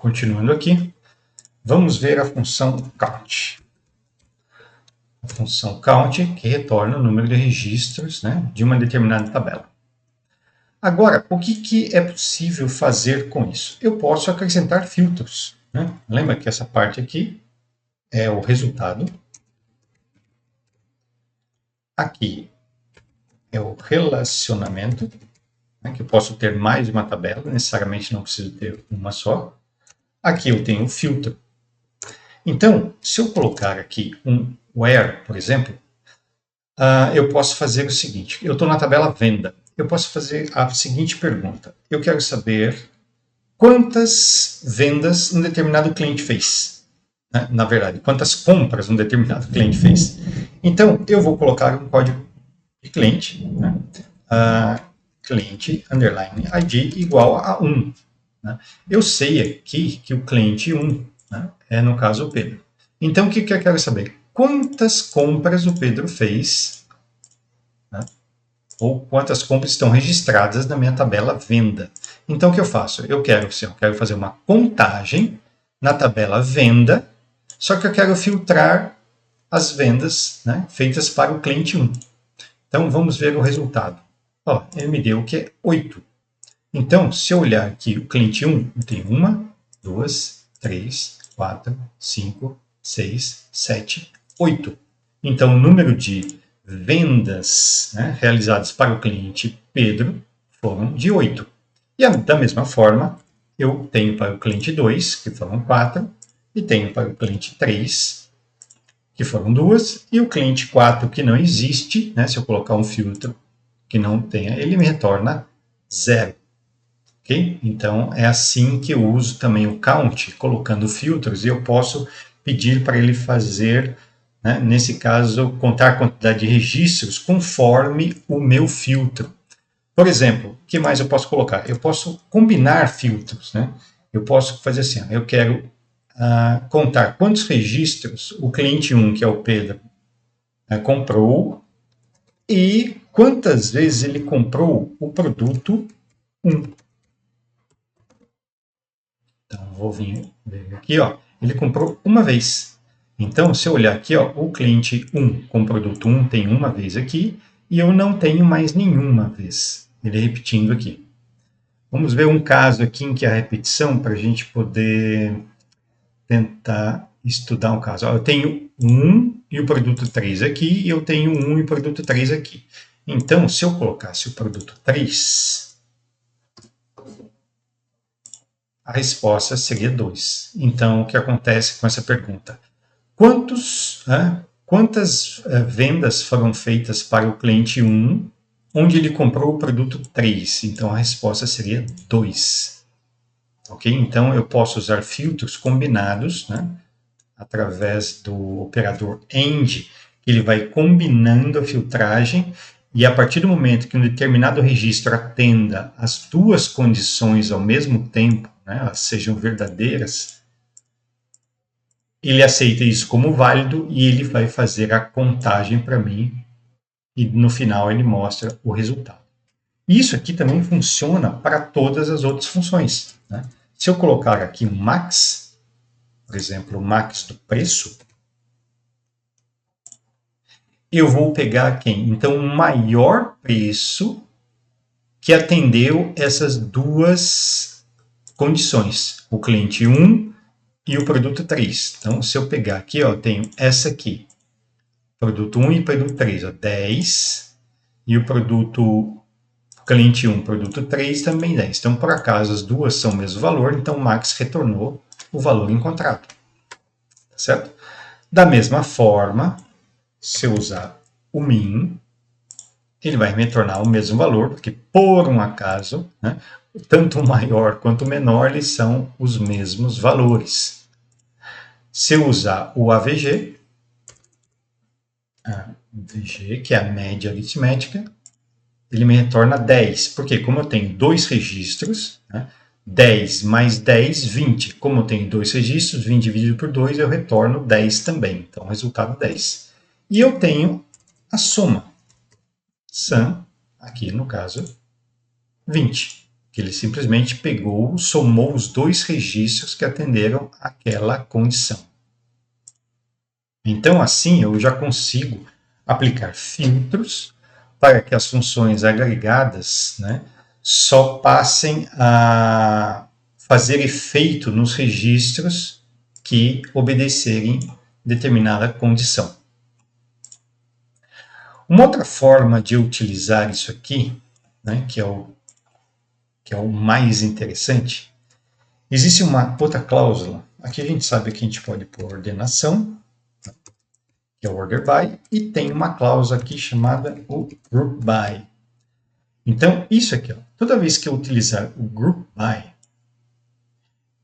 Continuando aqui, vamos ver a função count. A função count que retorna o número de registros, né, de uma determinada tabela. Agora, o que é possível fazer com isso? Eu posso acrescentar filtros, né? Lembra que essa parte aqui é o resultado. Aqui é o relacionamento, né, que eu posso ter mais de uma tabela, necessariamente não preciso ter uma só. Aqui eu tenho o filtro. Então, se eu colocar aqui um where, por exemplo, eu posso fazer o seguinte. Eu estou na tabela venda. Eu posso fazer a seguinte pergunta. Eu quero saber quantas vendas um determinado cliente fez. Né? Na verdade, quantas compras um determinado cliente fez. Então, eu vou colocar um código de cliente, né? Cliente underline ID igual a 1. Né? Eu sei aqui que o cliente 1, né, é, no caso, o Pedro. Então, o que eu quero saber? Quantas compras o Pedro fez, né? Ou quantas compras estão registradas na minha tabela venda. Então, o que eu faço? Eu quero fazer uma contagem na tabela venda, só que eu quero filtrar as vendas, né, feitas para o cliente 1. Então, vamos ver o resultado. Ó, ele me deu o que é 8. Então, se eu olhar aqui o cliente 1, eu tenho 1, 2, 3, 4, 5, 6, 7, 8. Então, o número de vendas, né, realizadas para o cliente Pedro foram de 8. E da mesma forma, eu tenho para o cliente 2, que foram 4, e tenho para o cliente 3, que foram 2, e o cliente 4, que não existe, né, se eu colocar um filtro que não tenha, ele me retorna 0. Okay? Então, é assim que eu uso também o count, colocando filtros, e eu posso pedir para ele fazer, né, nesse caso, contar a quantidade de registros conforme o meu filtro. Por exemplo, o que mais eu posso colocar? Eu posso combinar filtros. Né? Eu posso fazer assim, eu quero contar quantos registros o cliente 1, que é o Pedro, comprou, e quantas vezes ele comprou o produto 1. Então, vou vir aqui, ó, ele comprou uma vez. Então, se eu olhar aqui, ó, o cliente 1 com o produto 1 tem uma vez aqui, e eu não tenho mais nenhuma vez. Ele repetindo aqui. Vamos ver um caso aqui em que a repetição, para a gente poder tentar estudar um caso. Ó, eu tenho 1 e o produto 3 aqui, e eu tenho 1 e o produto 3 aqui. Então, se eu colocasse o produto 3... a resposta seria 2. Então, o que acontece com essa pergunta? Quantas vendas foram feitas para o cliente 1, onde ele comprou o produto 3? Então, a resposta seria 2. Ok? Então, eu posso usar filtros combinados, né, através do operador AND, que ele vai combinando a filtragem, e a partir do momento que um determinado registro atenda as duas condições ao mesmo tempo, né, elas sejam verdadeiras, ele aceita isso como válido e ele vai fazer a contagem para mim e no final ele mostra o resultado. Isso aqui também funciona para todas as outras funções. Né? Se eu colocar aqui um max, por exemplo, o max do preço, eu vou pegar quem? Então, o maior preço que atendeu essas duas condições, o cliente 1 e o produto 3. Então, se eu pegar aqui, ó, eu tenho essa aqui, produto 1 e produto 3, ó, 10, e o produto cliente 1, produto 3 também 10. Então, por acaso, as duas são o mesmo valor, então o Max retornou o valor encontrado. Certo? Da mesma forma, se eu usar o min, ele vai me retornar o mesmo valor, porque por um acaso, né, tanto o maior quanto o menor, eles são os mesmos valores. Se eu usar o AVG, que é a média aritmética, ele me retorna 10, porque como eu tenho dois registros, né, 10 mais 10, 20. Como eu tenho dois registros, 20 dividido por 2, eu retorno 10 também. Então, resultado 10. E eu tenho a soma. Sum, aqui no caso, 20. que ele simplesmente pegou, somou os dois registros que atenderam aquela condição. Então, assim, eu já consigo aplicar filtros para que as funções agregadas, né, só passem a fazer efeito nos registros que obedecerem determinada condição. Uma outra forma de utilizar isso aqui, né, que é o mais interessante, existe uma outra cláusula. Aqui a gente sabe que a gente pode pôr ordenação, que é o order by, e tem uma cláusula aqui chamada o group by. Então, isso aqui, ó, toda vez que eu utilizar o group by,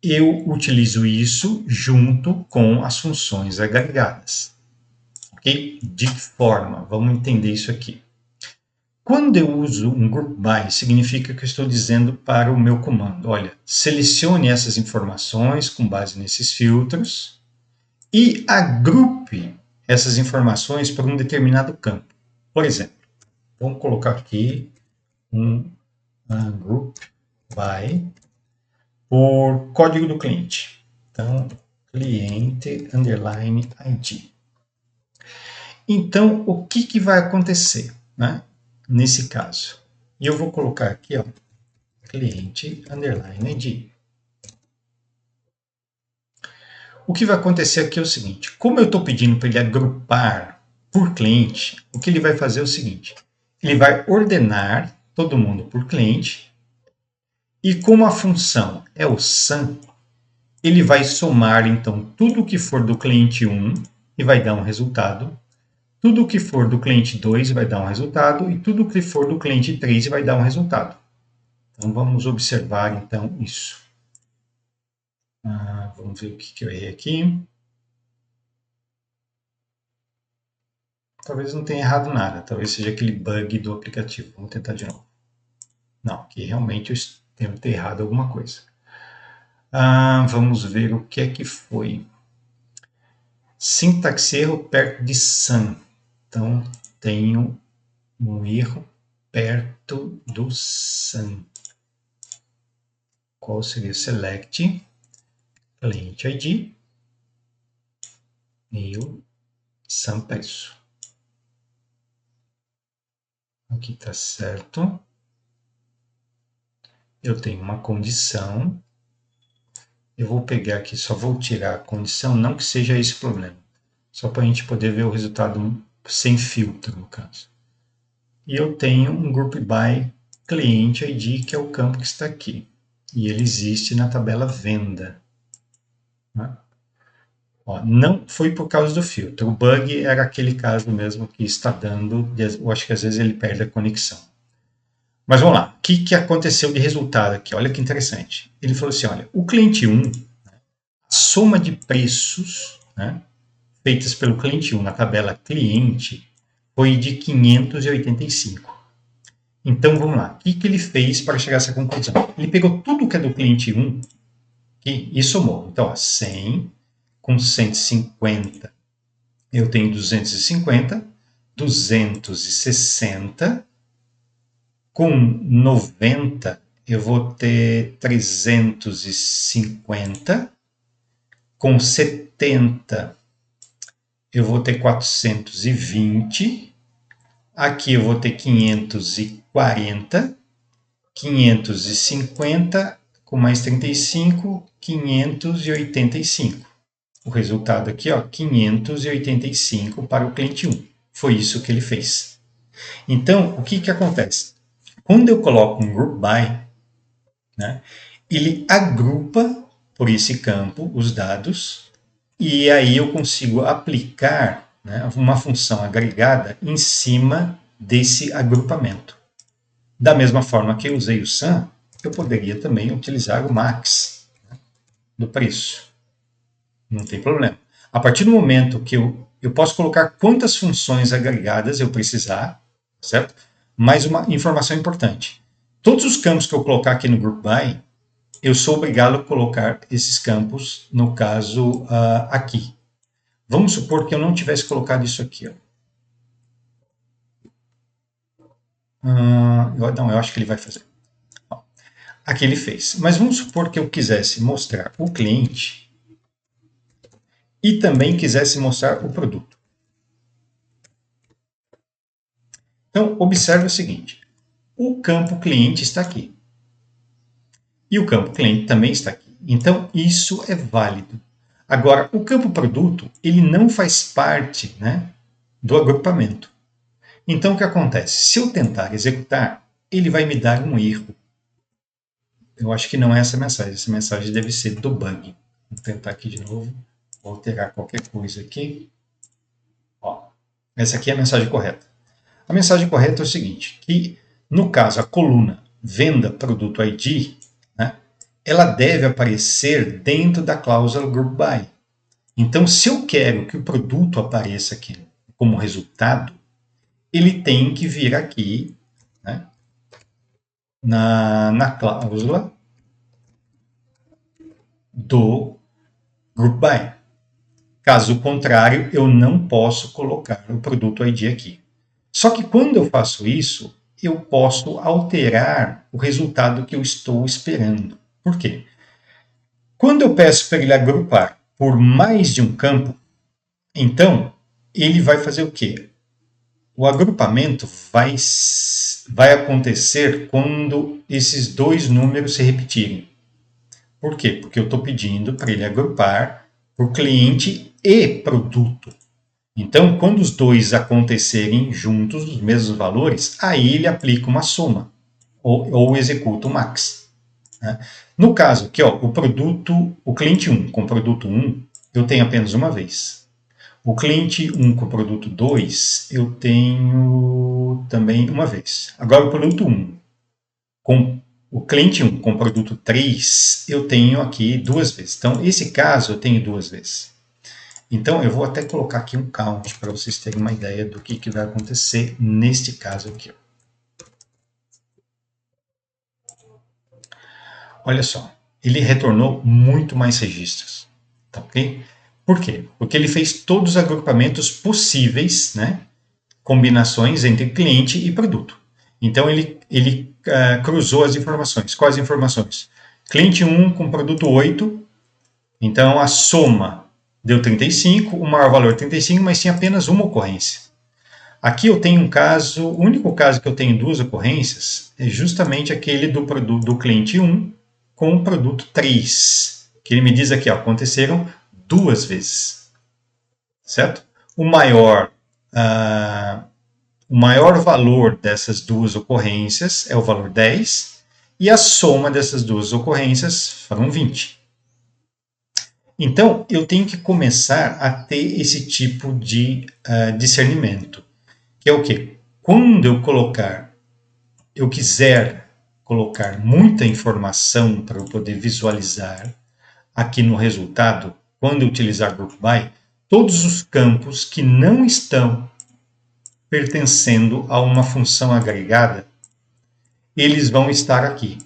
eu utilizo isso junto com as funções agregadas. Ok? De que forma? Vamos entender isso aqui. Quando eu uso um group by, significa que eu estou dizendo para o meu comando, olha, selecione essas informações com base nesses filtros e agrupe essas informações para um determinado campo. Por exemplo, vamos colocar aqui um group by por código do cliente. Então, cliente underline ID. Então, o que vai acontecer, né, nesse caso? E eu vou colocar aqui, ó, cliente underline ID. O que vai acontecer aqui é o seguinte, como eu estou pedindo para ele agrupar por cliente, o que ele vai fazer é o seguinte, ele vai ordenar todo mundo por cliente, e como a função é o sum, ele vai somar, então, tudo que for do cliente 1 e vai dar um resultado, tudo que for do cliente 2 vai dar um resultado, e tudo que for do cliente 3 vai dar um resultado. Então, vamos observar, então, isso. Vamos ver o que eu errei aqui. Talvez não tenha errado nada, talvez seja aquele bug do aplicativo. Vamos tentar de novo. Não, aqui realmente eu devo ter errado alguma coisa. Vamos ver o que é que foi. Sintaxe erro perto de sum. Então, tenho um erro perto do sum. Qual seria? Select, client ID e o sum preço. Aqui está certo. Eu tenho uma condição. Eu vou pegar aqui, só vou tirar a condição, não que seja esse o problema. Só para a gente poder ver o resultado sem filtro, no caso. E eu tenho um group by client ID, que é o campo que está aqui. E ele existe na tabela venda. Né? Ó, não foi por causa do filtro. O bug era aquele caso mesmo que está dando, eu acho que às vezes ele perde a conexão. Mas vamos lá, o que aconteceu de resultado aqui? Olha que interessante. Ele falou assim, olha, o cliente 1, a soma de preços, né, feitas pelo cliente 1 na tabela cliente foi de 585. Então, vamos lá. O que ele fez para chegar a essa conclusão? Ele pegou tudo que é do cliente 1 e somou. Então, ó, 100 com 150, eu tenho 250, 260, com 90, eu vou ter 350, com 70, eu vou ter 420, aqui eu vou ter 540, 550, com mais 35, 585. O resultado aqui, ó, 585 para o cliente 1. Foi isso que ele fez. Então, o que acontece? Quando eu coloco um group by, né, ele agrupa por esse campo os dados e aí eu consigo aplicar, né, uma função agregada em cima desse agrupamento. Da mesma forma que eu usei o sum, eu poderia também utilizar o max, né, do preço. Não tem problema. A partir do momento que eu posso colocar quantas funções agregadas eu precisar, certo? Mais uma informação importante. Todos os campos que eu colocar aqui no group by, eu sou obrigado a colocar esses campos, no caso, aqui. Vamos supor que eu não tivesse colocado isso aqui. Ó. Não, eu acho que ele vai fazer. Ó. Aqui ele fez. Mas vamos supor que eu quisesse mostrar o cliente e também quisesse mostrar o produto. Então, observe o seguinte. O campo cliente está aqui. E o campo cliente também está aqui. Então, isso é válido. Agora, o campo produto, ele não faz parte, né, do agrupamento. Então, o que acontece? Se eu tentar executar, ele vai me dar um erro. Eu acho que não é essa mensagem deve ser do bug. Vou tentar aqui de novo, vou alterar qualquer coisa aqui. Ó, essa aqui é a mensagem correta. A mensagem correta é o seguinte, que no caso a coluna venda produto ID, né, ela deve aparecer dentro da cláusula group by. Então, se eu quero que o produto apareça aqui como resultado, ele tem que vir aqui, né, na cláusula do group by. Caso contrário, eu não posso colocar o produto ID aqui. Só que quando eu faço isso, eu posso alterar o resultado que eu estou esperando. Por quê? Quando eu peço para ele agrupar por mais de um campo, então ele vai fazer o quê? O agrupamento vai acontecer quando esses dois números se repetirem. Por quê? Porque eu estou pedindo para ele agrupar por cliente e produto. Então, quando os dois acontecerem juntos, os mesmos valores, aí ele aplica uma soma ou executa o max. Né? No caso aqui, ó, o cliente 1 com produto 1, eu tenho apenas uma vez. O cliente 1 com produto 2, eu tenho também uma vez. Agora, o produto 1 com o cliente 1 com produto 3, eu tenho aqui duas vezes. Então, esse caso eu tenho duas vezes. Então, eu vou até colocar aqui um count para vocês terem uma ideia do que vai acontecer neste caso aqui. Olha só, ele retornou muito mais registros. Tá ok? Por quê? Porque ele fez todos os agrupamentos possíveis, né? Combinações entre cliente e produto. Então, ele cruzou as informações. Quais informações? Cliente 1 com produto 8, então a soma deu 35, o maior valor 35, mas tinha apenas uma ocorrência. Aqui eu tenho um caso, o único caso que eu tenho duas ocorrências é justamente aquele do produto do cliente 1 com o produto 3, que ele me diz aqui, ó, aconteceram duas vezes, certo? O maior valor dessas duas ocorrências é o valor 10, e a soma dessas duas ocorrências foram 20. Então, eu tenho que começar a ter esse tipo de discernimento, que é o quê? Quando eu quiser colocar muita informação para eu poder visualizar aqui no resultado, quando eu utilizar Group By, todos os campos que não estão pertencendo a uma função agregada, eles vão estar aqui.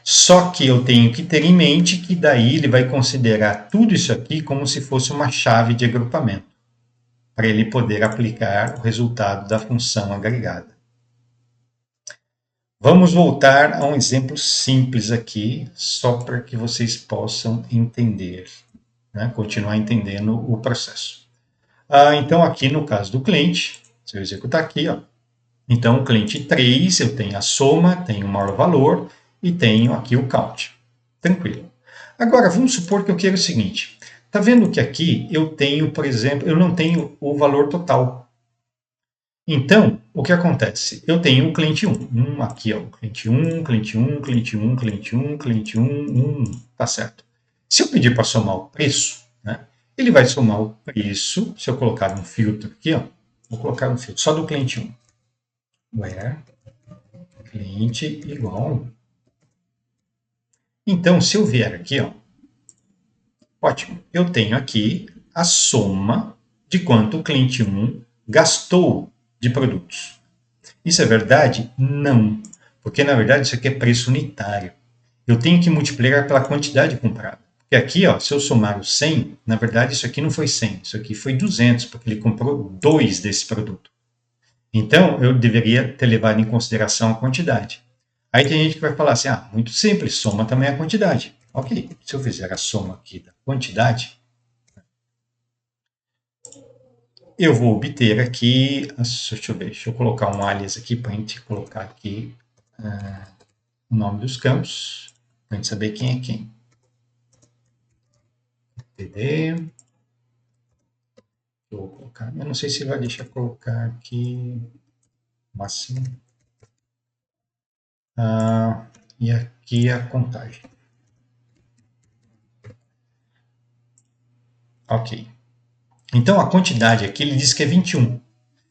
Só que eu tenho que ter em mente que daí ele vai considerar tudo isso aqui como se fosse uma chave de agrupamento, para ele poder aplicar o resultado da função agregada. Vamos voltar a um exemplo simples aqui, só para que vocês possam entender, né? Continuar entendendo o processo. Então, aqui no caso do cliente, se eu executar aqui, ó, então o cliente 3, eu tenho a soma, tenho o maior valor e tenho aqui o count. Tranquilo. Agora, vamos supor que eu queira o seguinte. Está vendo que aqui eu tenho, por exemplo, eu não tenho o valor total. Então, o que acontece? Eu tenho o cliente 1. Aqui, ó, cliente 1, cliente 1, cliente 1, cliente 1, cliente 1, 1. Tá certo. Se eu pedir para somar o preço, né, ele vai somar o preço. Se eu colocar um filtro aqui, ó, vou colocar um filtro só do cliente 1. Where cliente igual 1. Então, se eu vier aqui, ó, ótimo, eu tenho aqui a soma de quanto o cliente 1 gastou de produtos. Isso é verdade? Não, porque na verdade isso aqui é preço unitário. Eu tenho que multiplicar pela quantidade comprada. Porque aqui, ó, se eu somar o 100, na verdade isso aqui não foi 100, isso aqui foi 200, porque ele comprou 2 desse produto. Então, eu deveria ter levado em consideração a quantidade. Aí tem gente que vai falar assim, muito simples, soma também a quantidade. Ok, se eu fizer a soma aqui da quantidade, eu vou obter aqui, deixa eu colocar um alias aqui para a gente colocar aqui o nome dos campos, para a gente saber quem é quem. TD. Eu vou colocar, eu não sei se vai deixar colocar aqui máximo. E aqui a contagem. Ok. Então a quantidade aqui ele diz que é 21.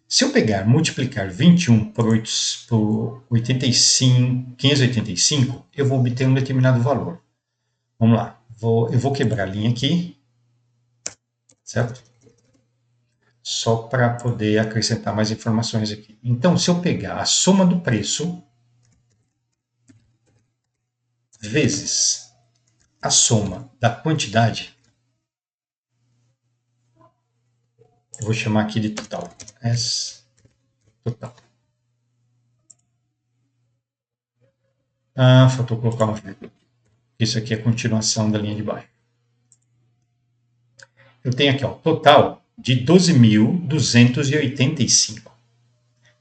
Se eu pegar, multiplicar 21 por 85, 585, eu vou obter um determinado valor. Vamos lá. Eu vou quebrar a linha aqui, certo? Só para poder acrescentar mais informações aqui. Então, se eu pegar a soma do preço vezes a soma da quantidade, eu vou chamar aqui de total. S total. Faltou colocar um vírgula. Isso aqui é a continuação da linha de baixo. Eu tenho aqui, ó, total de 12.285.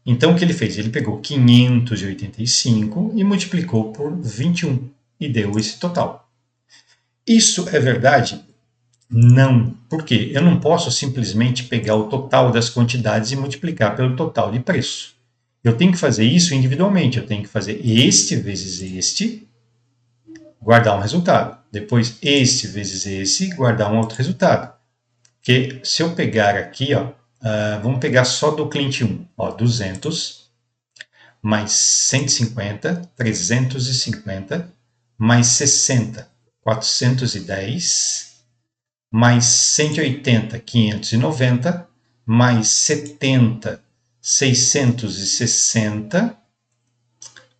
Então, o que ele fez? Ele pegou 585 e multiplicou por 21 e deu esse total. Isso é verdade? Não. Por quê? Eu não posso simplesmente pegar o total das quantidades e multiplicar pelo total de preço. Eu tenho que fazer isso individualmente. Eu tenho que fazer este vezes este, guardar um resultado. Depois este vezes esse, guardar um outro resultado. Porque se eu pegar aqui, ó, vamos pegar só do cliente 1, ó, 200 mais 150, 350, mais 60, 410, mais 180, 590, mais 70, 660,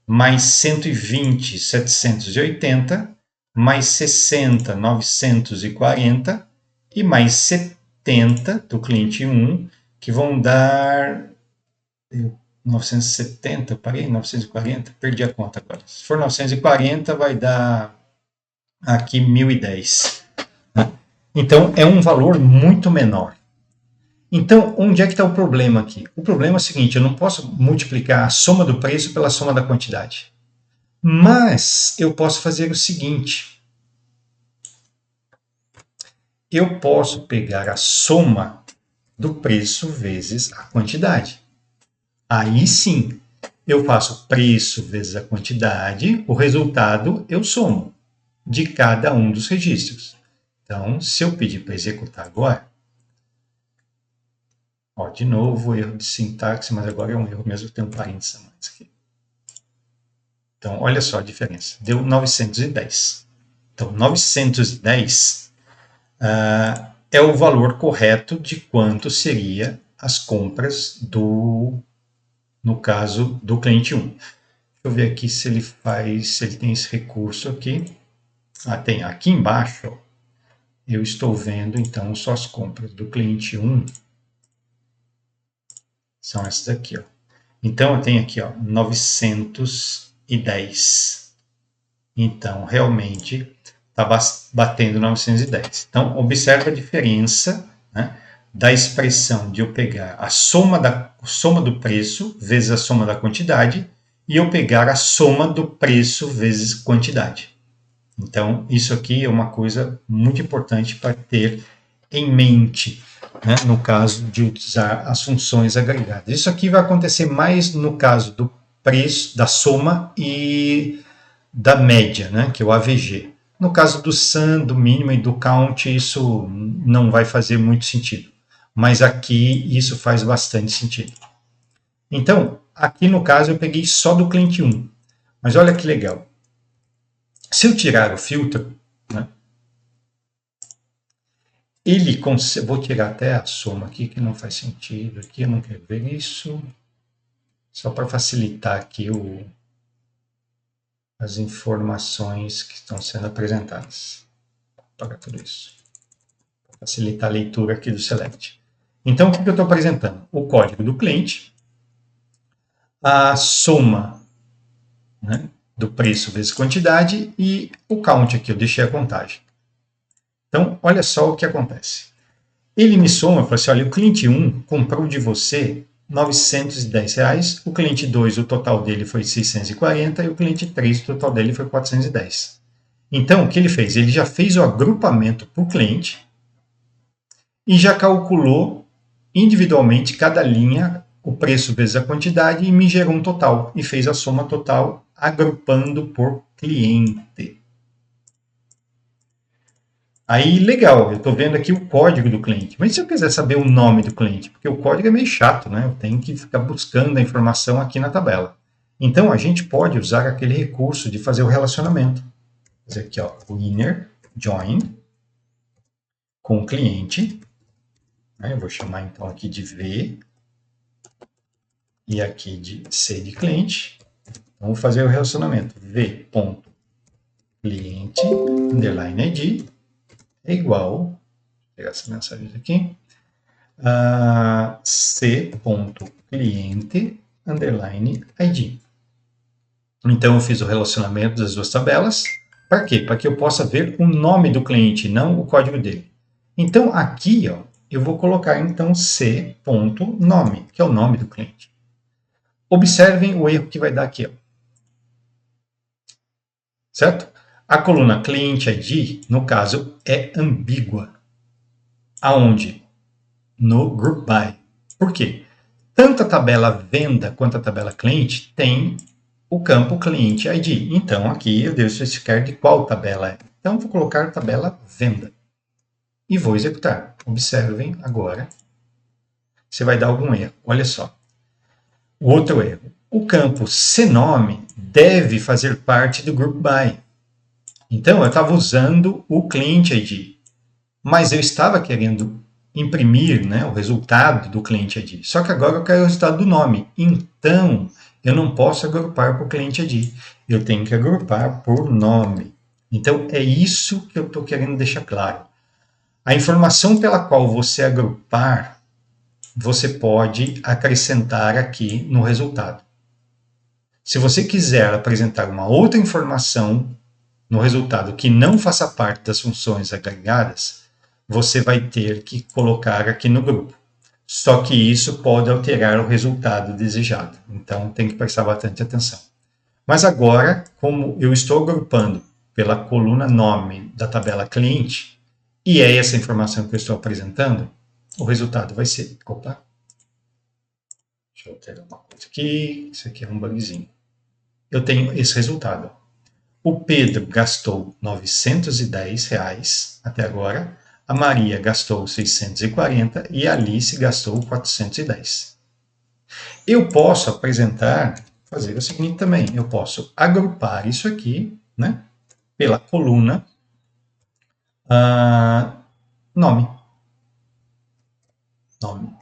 mais 120, 780, mais 60, 940 e mais 70 do cliente 1, que vão dar 970, parei, 940, perdi a conta agora. Se for 940, vai dar aqui 1010. Então, é um valor muito menor. Então, onde é que está o problema aqui? O problema é o seguinte, eu não posso multiplicar a soma do preço pela soma da quantidade. Mas eu posso fazer o seguinte. Eu posso pegar a soma do preço vezes a quantidade. Aí sim, eu faço preço vezes a quantidade, o resultado eu somo de cada um dos registros. Então, se eu pedir para executar agora, ó, de novo, erro de sintaxe, mas agora é um erro mesmo, tem um parênteses a mais aqui. Então, olha só a diferença. Deu 910. Então, 910 é o valor correto de quanto seria as compras no caso do cliente 1. Deixa eu ver aqui se ele tem esse recurso aqui. Tem. Aqui embaixo, ó, eu estou vendo, então, só as compras do cliente 1. São essas aqui, ó. Então, eu tenho aqui, ó, 910. Então, realmente, está batendo 910. Então, observa a diferença, né, da expressão de eu pegar a soma do preço vezes a soma da quantidade e eu pegar a soma do preço vezes quantidade. Então, isso aqui é uma coisa muito importante para ter em mente, né, no caso de utilizar as funções agregadas. Isso aqui vai acontecer mais no caso do preço, da soma e da média, né, que é o AVG. No caso do sum, do mínimo e do count, isso não vai fazer muito sentido. Mas aqui isso faz bastante sentido. Então, aqui no caso eu peguei só do cliente 1. Mas olha que legal. Se eu tirar o filtro, né, ele consegue. Vou tirar até a soma aqui, que não faz sentido. Aqui eu não quero ver isso. Só para facilitar aqui as informações que estão sendo apresentadas. Para tudo isso. Para facilitar a leitura aqui do Select. Então, o que eu estou apresentando? O código do cliente, a soma, né, do preço vezes quantidade e o count aqui, eu deixei a contagem. Então, olha só o que acontece. Ele me soma e fala assim, olha, o cliente 1 comprou de você R$ 910, o cliente 2, o total dele foi 640 e o cliente 3, o total dele foi 410. Então, o que ele fez? Ele já fez o agrupamento por cliente e já calculou individualmente cada linha, o preço vezes a quantidade, e me gerou um total. E fez a soma total agrupando por cliente. Aí, legal, eu estou vendo aqui o código do cliente. Mas se eu quiser saber o nome do cliente? Porque o código é meio chato, né? Eu tenho que ficar buscando a informação aqui na tabela. Então, a gente pode usar aquele recurso de fazer o relacionamento. Fazer aqui, ó, o inner join com o cliente. Eu vou chamar então aqui de V e aqui de C de cliente. Então, vou fazer o relacionamento v.cliente underline id é igual, vou pegar essa mensagem aqui, a c.cliente underline id. Então, eu fiz o relacionamento das duas tabelas. Para quê? Para que eu possa ver o nome do cliente, não o código dele. Então, aqui, ó, eu vou colocar então c.nome, que é o nome do cliente. Observem o erro que vai dar aqui, ó. Certo? A coluna cliente ID, no caso, é ambígua. Aonde? No group by. Por quê? Tanto a tabela venda quanto a tabela cliente tem o campo cliente ID. Então, aqui eu devo especificar de qual tabela é. Então, vou colocar tabela venda. E vou executar. Observem agora. Você vai dar algum erro. Olha só. O outro erro. O campo CNOME deve fazer parte do group by. Então, eu estava usando o cliente ID, mas eu estava querendo imprimir, né, o resultado do cliente ID. Só que agora eu quero o resultado do nome. Então, eu não posso agrupar por cliente ID. Eu tenho que agrupar por nome. Então, é isso que eu estou querendo deixar claro. A informação pela qual você agrupar, você pode acrescentar aqui no resultado. Se você quiser apresentar uma outra informação no resultado que não faça parte das funções agregadas, você vai ter que colocar aqui no grupo. Só que isso pode alterar o resultado desejado. Então, tem que prestar bastante atenção. Mas agora, como eu estou agrupando pela coluna nome da tabela cliente, e é essa informação que eu estou apresentando, o resultado vai ser... Opa! Deixa eu alterar uma coisa aqui. Isso aqui é um bugzinho. Eu tenho esse resultado. O Pedro gastou R$ 910 até agora, a Maria gastou 640 e a Alice gastou 410. Eu posso apresentar, fazer o seguinte também, eu posso agrupar isso aqui, né, pela coluna nome. Nome.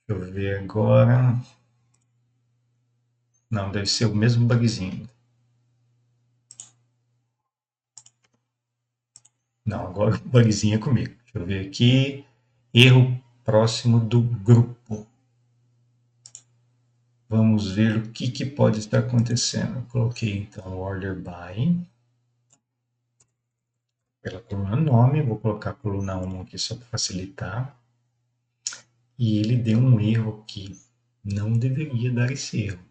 Deixa eu ver agora. Não, deve ser o mesmo bugzinho. Não, agora o bugzinho é comigo. Deixa eu ver aqui. Erro próximo do grupo. Vamos ver o que pode estar acontecendo. Eu coloquei então order by pela coluna nome. Vou colocar a coluna 1 aqui só para facilitar. E ele deu um erro aqui. Não deveria dar esse erro.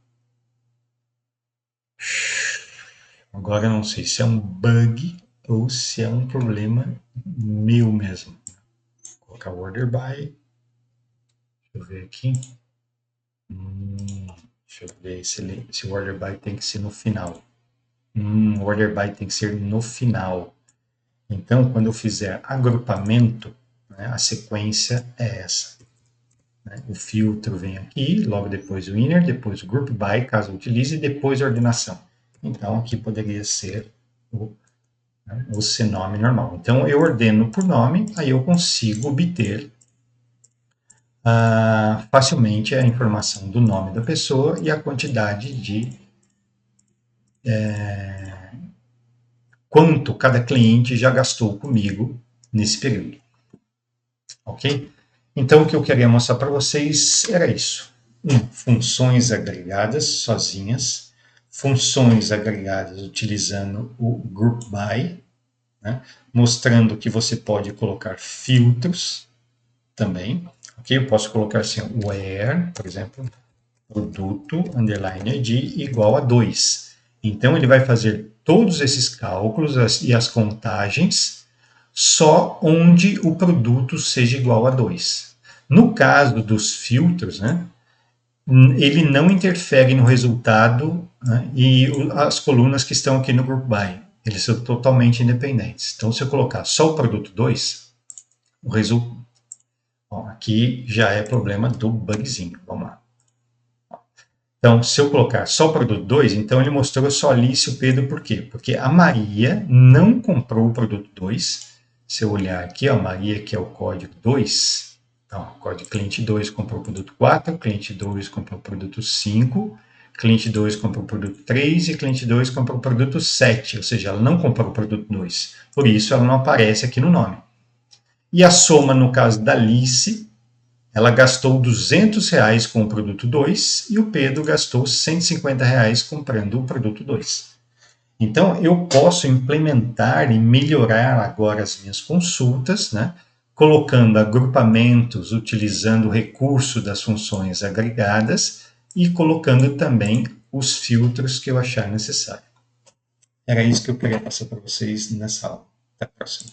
Agora eu não sei se é um bug ou se é um problema meu mesmo. Vou colocar order by. Deixa eu ver aqui. Deixa eu ver se o order by tem que ser no final. O order by tem que ser no final. Então, quando eu fizer agrupamento, né, a sequência é essa. Né? O filtro vem aqui, logo depois o inner, depois o group by, caso utilize, e depois a ordenação. Então, aqui poderia ser o CNOME normal. Então, eu ordeno por nome, aí eu consigo obter facilmente a informação do nome da pessoa e a quantidade de quanto cada cliente já gastou comigo nesse período. Ok? Então, o que eu queria mostrar para vocês era isso. funções agregadas sozinhas, funções agregadas utilizando o group by, né, mostrando que você pode colocar filtros também. Ok, eu posso colocar assim, where, por exemplo, produto underline ID igual a 2. Então ele vai fazer todos esses cálculos e as contagens só onde o produto seja igual a 2. No caso dos filtros, né, ele não interfere no resultado, né, e as colunas que estão aqui no group by, eles são totalmente independentes. Então, se eu colocar só o produto 2, o resultado, aqui já é problema do bugzinho. Vamos lá. Então, se eu colocar só o produto 2, então ele mostrou só Alice e o Pedro, por quê? Porque a Maria não comprou o produto 2. Se eu olhar aqui, a Maria, que é o código 2, então, o código cliente 2 comprou o produto 4, cliente 2 comprou o produto 5, cliente 2 comprou o produto 3 e cliente 2 comprou o produto 7, ou seja, ela não comprou o produto 2. Por isso, ela não aparece aqui no nome. E a soma, no caso da Alice, ela gastou R$200 com o produto 2 e o Pedro gastou R$150 comprando o produto 2. Então, eu posso implementar e melhorar agora as minhas consultas, né, colocando agrupamentos, utilizando o recurso das funções agregadas e colocando também os filtros que eu achar necessário. Era isso que eu queria passar para vocês nessa aula. Até a próxima.